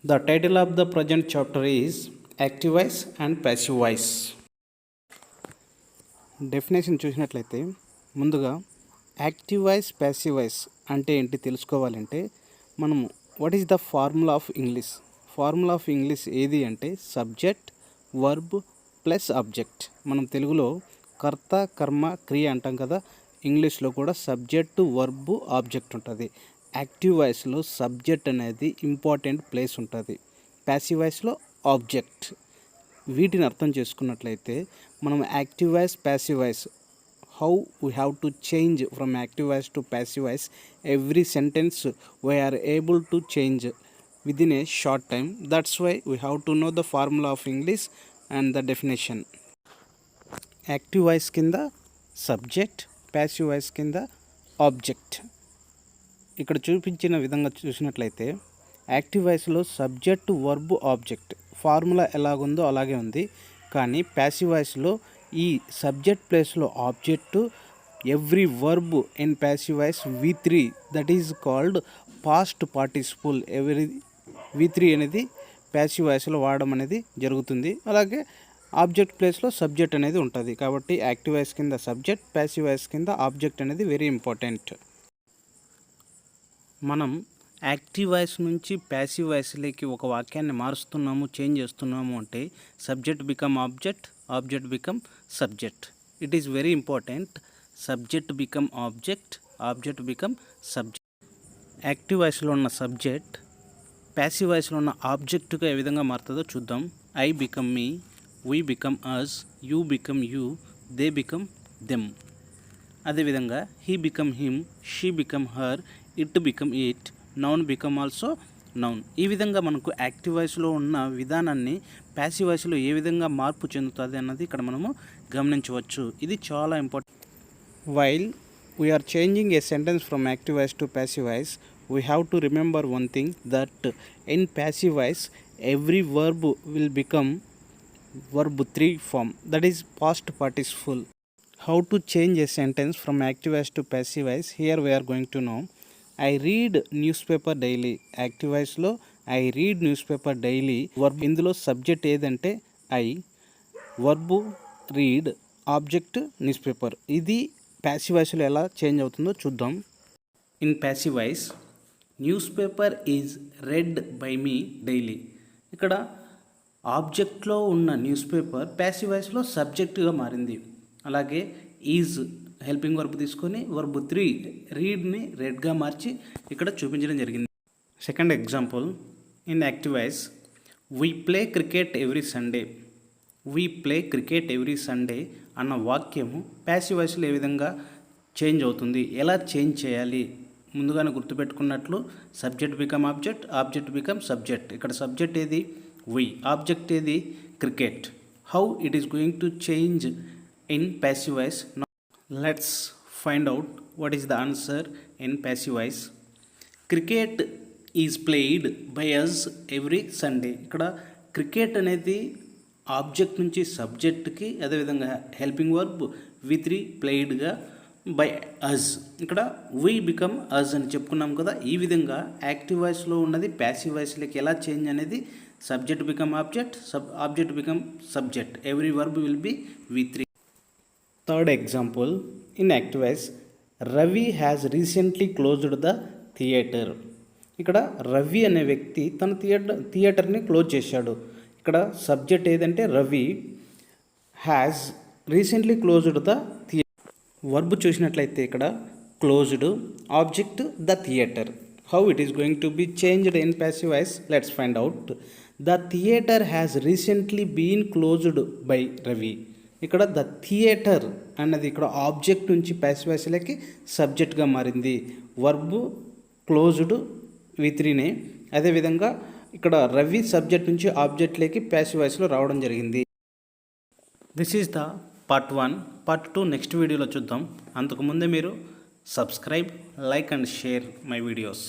The title of the present chapter is Active Voice and Passive Voice. Definition చూసినట్లయితే ముందుగా active voice passive voice అంటే ఏంటి తెలుసుకోవాలంటే మనము what is the formula of English. Formula of English ఏది అంటే subject verb plus object. మనం తెలుగులో కర్త కర్మ క్రియ అంటాం కదా, ఇంగ్లీష్లో కూడా సబ్జెక్టు వర్బ్ ఆబ్జెక్ట్ ఉంటుంది. యాక్టివ్ వాయిస్లో సబ్జెక్ట్ అనేది ఇంపార్టెంట్ ప్లేస్ ఉంటుంది, ప్యాసివ్ వాయిస్లో ఆబ్జెక్ట్. వీటిని అర్థం చేసుకున్నట్లయితే మనం active voice passive voice how we have to change from active voice to passive voice. Every sentence we are able to change within a short time. That's why we have to know the formula of English and the definition. Active voice కింద subject, passive voice కింద object. ఇక్కడ చూపించిన విధంగా చూసినట్లయితే active వాయిస్లో subject verb object formula ఎలాగుందో అలాగే ఉంది. కానీ ప్యాసివ్ వాయిస్లో ఈ సబ్జెక్ట్ ప్లేస్లో object, every verb in passive voice V3 that is called past participle. Every V3 అనేది ప్యాసివ్ వాయిస్లో వాడడం అనేది జరుగుతుంది. అలాగే ఆబ్జెక్ట్ ప్లేస్లో సబ్జెక్ట్ అనేది ఉంటుంది. కాబట్టి యాక్టివ్ వాయిస్ కింద సబ్జెక్ట్, ప్యాసివ్ వాయిస్ కింద ఆబ్జెక్ట్ అనేది వెరీ ఇంపార్టెంట్. మనం యాక్టివ్ వాయిస్ నుంచి ప్యాసివ్ వాయిస్లోకి ఒక వాక్యాన్ని మారుస్తున్నాము, చేంజ్ చేస్తున్నాము అంటే subject become object, object become subject. It is very important. Subject become object, object become subject. Active వాయిస్లో ఉన్న సబ్జెక్ట్ ప్యాసివ్ వాయిస్లో ఉన్న ఆబ్జెక్టుగా ఏ విధంగా మారుతుందో చూద్దాం. I become me, we become us, you become you, they become them. అదేవిధంగా he become him, she become her, it become it, noun become also noun. ఈ విధంగా మనకు యాక్టివ్ వాయిస్లో ఉన్న విధానాన్ని ప్యాసివ్ వాయిస్లో ఏ విధంగా మార్పు చెందుతుంది అన్నది ఇక్కడ మనము గమనించవచ్చు. ఇది చాలా important. While we are changing a sentence from active voice to passive voice, we have to remember one thing, that in passive voice every verb will become verb 3 form, that is past participle. How to change a sentence from active voice to passive voice, here we are going to know. I read newspaper daily. Active వాయిస్లో I read newspaper daily verb. ఇందులో subject ఏదంటే I, verb read, object newspaper. ఇది passive వాయిస్లో ఎలా change అవుతుందో చూద్దాం. In passive voice newspaper is read by me daily. ఇక్కడ ఆబ్జెక్ట్లో ఉన్న న్యూస్ పేపర్ ప్యాసివ్ వాయిస్లో సబ్జెక్టుగా మారింది. అలాగే ఈజ్ హెల్పింగ్ వర్బ్ తీసుకొని వర్బ్ 3 రీడ్ని రెడ్గా మార్చి ఇక్కడ చూపించడం జరిగింది. Second example, in active voice we play cricket every Sunday. We play cricket every Sunday అన్న వాక్యము ప్యాసివ్ వాయిస్లో ఏ విధంగా చేంజ్ అవుతుంది, ఎలా చేంజ్ చేయాలి ముందుగానే గుర్తుపెట్టుకున్నట్లు subject become object, object become subject. ఇక్కడ సబ్జెక్ట్ ఏది వీ, ఆబ్జెక్ట్ ఏది cricket. How it is going to change in passive voice. Let's find out what is the answer in passive voice. Cricket is played by us every Sunday. ఇక్కడ cricket అనేది ఆబ్జెక్ట్ నుంచి సబ్జెక్ట్కి, అదేవిధంగా helping verb V3 ప్లేయిడ్గా by us. ఇక్కడ we become అజ్ అని చెప్పుకున్నాం కదా. ఈ విధంగా యాక్టివ్ వాయిస్లో ఉన్నది ప్యాసివ్ వాయిస్లోకి ఎలా చేంజ్ అనేది subject become object, object become subject, every verb will be V3. Third example, in active voice Ravi has recently closed the theatre. ఇక్కడ రవి అనే వ్యక్తి తన థియేటర్ని క్లోజ్ చేశాడు. ఇక్కడ సబ్జెక్ట్ ఏదంటే Ravi, has recently closed the theatre. Verb చూసినట్లయితే ఇక్కడ closed, object the theatre. How it is going to be changed in passive voice, let's find out. The theatre has recently been closed by Ravi. ఇక్కడ the theatre అన్నది ఇక్కడ object నుంచి passive వాయిస్లోకి సబ్జెక్ట్గా మారింది. Verb closed V3నే. అదేవిధంగా ఇక్కడ రవి సబ్జెక్ట్ నుంచి ఆబ్జెక్ట్లోకి ప్యాసివ్ వాయిస్లో రావడం జరిగింది. This is the part 1. Part 2 next వీడియోలో చూద్దాం. అంతకుముందే మీరు subscribe, like and share my videos.